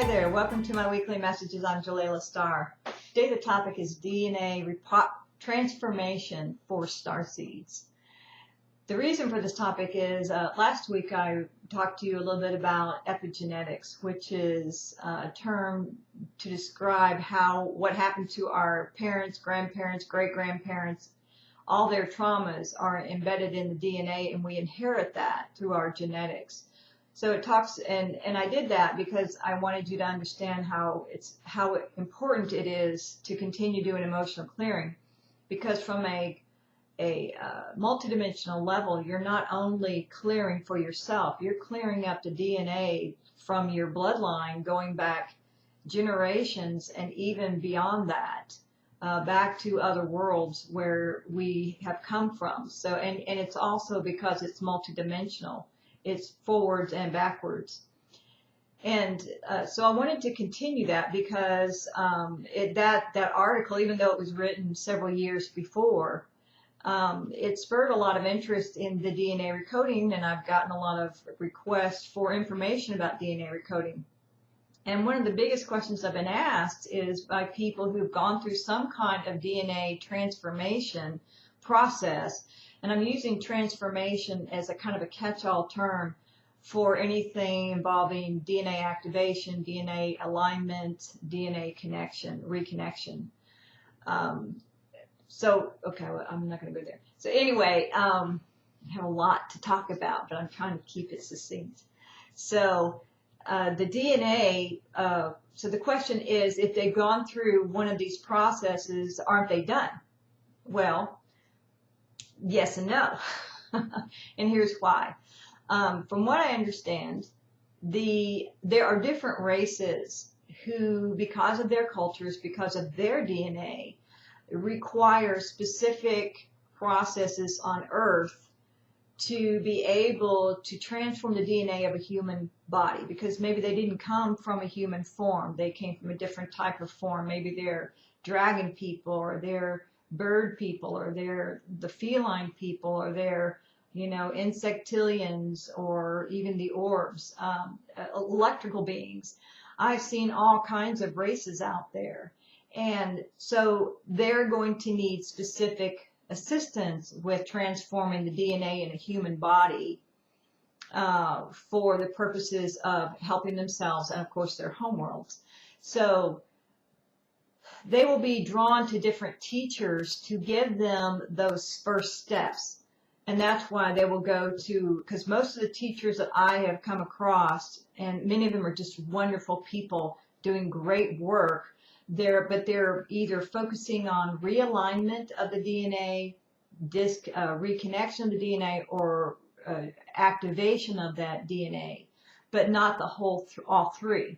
Hi there, welcome to my weekly messages. I'm Jalila Starr. Today the topic is DNA transformation for starseeds. The reason for this topic is last week I talked to you a little bit about epigenetics, which is a term to describe what happened to our parents, grandparents, great-grandparents. All their traumas are embedded in the DNA and we inherit that through our genetics. So it talks, and I did that because I wanted you to understand how important it is to continue doing emotional clearing, because from a multidimensional level, you're not only clearing for yourself, you're clearing up the DNA from your bloodline going back generations and even beyond that, back to other worlds where we have come from. So, and it's also because it's multidimensional. It's forwards and backwards. And so I wanted to continue that because that article, even though it was written several years before, it spurred a lot of interest in the DNA recoding, and I've gotten a lot of requests for information about DNA recoding. And one of the biggest questions I've been asked is by people who've gone through some kind of DNA transformation process. And I'm using transformation as a kind of a catch-all term for anything involving DNA activation, DNA alignment, DNA connection, reconnection. Okay, well, I'm not going to go there. So anyway, I have a lot to talk about, but I'm trying to keep it succinct. So the DNA, so the question is, if they've gone through one of these processes, aren't they done? Well, yes and no. And here's why. From what I understand, there are different races who, because of their cultures, because of their DNA, require specific processes on Earth to be able to transform the DNA of a human body, because maybe they didn't come from a human form. They came from a different type of form. Maybe they're dragon people, or they're bird people, or they're the feline people, or they're, insectillions, or even the orbs, electrical beings. I've seen all kinds of races out there. And so they're going to need specific assistance with transforming the DNA in a human body for the purposes of helping themselves and, of course, their homeworlds. So they will be drawn to different teachers to give them those first steps. And that's why they will go to, because most of the teachers that I have come across, and many of them are just wonderful people doing great work, but they're either focusing on realignment of the DNA, reconnection of the DNA, or activation of that DNA, but not the whole, all three.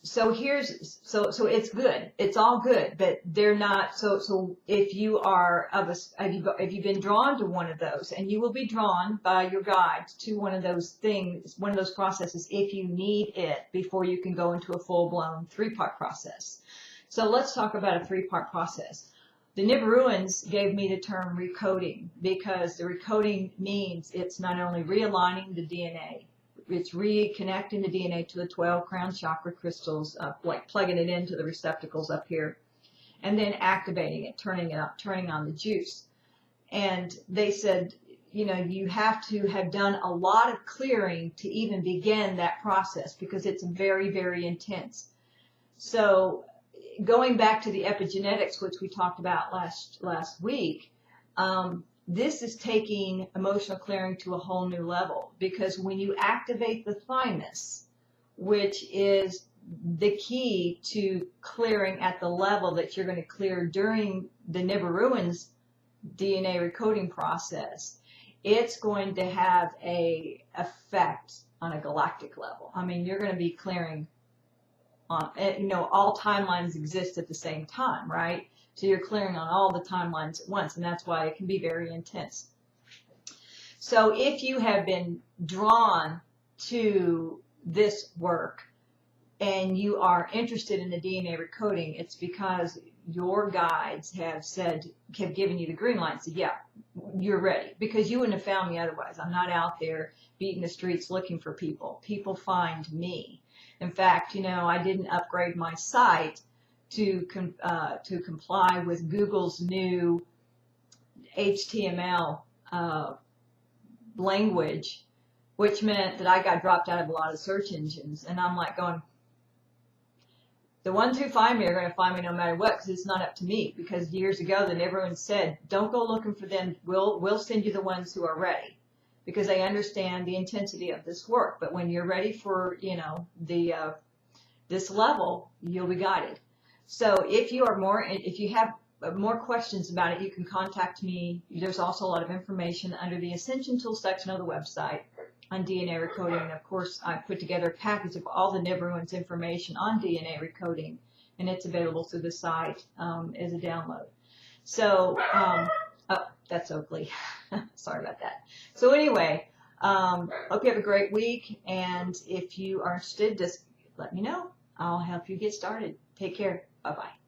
So it's good. It's all good, but they're not. So if you are if you've been drawn to one of those, and you will be drawn by your guides to one of those things, one of those processes, if you need it before you can go into a full-blown 3-part process. So let's talk about a 3-part process. The Nibiruans gave me the term recoding, because the recoding means it's not only realigning the DNA, it's reconnecting the DNA to the 12 crown chakra crystals, like plugging it into the receptacles up here, and then activating it, turning it up, turning on the juice. And they said, you have to have done a lot of clearing to even begin that process, because it's very, very intense. So going back to the epigenetics, which we talked about last week, this is taking emotional clearing to a whole new level, because when you activate the thymus, which is the key to clearing at the level that you're going to clear during the Nibiruans' DNA recoding process, it's going to have a effect on a galactic level. I mean, you're going to be clearing on, all timelines exist at the same time, right? So you're clearing on all the timelines at once, and that's why it can be very intense. So if you have been drawn to this work, and you are interested in the DNA recoding, it's because your guides have given you the green light and said, yeah, you're ready, because you wouldn't have found me otherwise. I'm not out there beating the streets looking for people. People find me. In fact, I didn't upgrade my site to comply with Google's new HTML language, which meant that I got dropped out of a lot of search engines. And I'm like going, the ones who find me are going to find me no matter what, because it's not up to me. Because years ago, then everyone said, don't go looking for them. We'll send you the ones who are ready, because they understand the intensity of this work. But when you're ready for, this level, you'll be guided. So if you have more questions about it, you can contact me. There's also a lot of information under the Ascension Tools section of the website on DNA recoding. And of course, I put together a package of all the everyone's information on DNA recoding, and it's available through the site as a download. So, oh, that's Oakley. Sorry about that. So anyway, hope you have a great week. And if you are interested, just let me know. I'll help you get started. Take care. Bye-bye.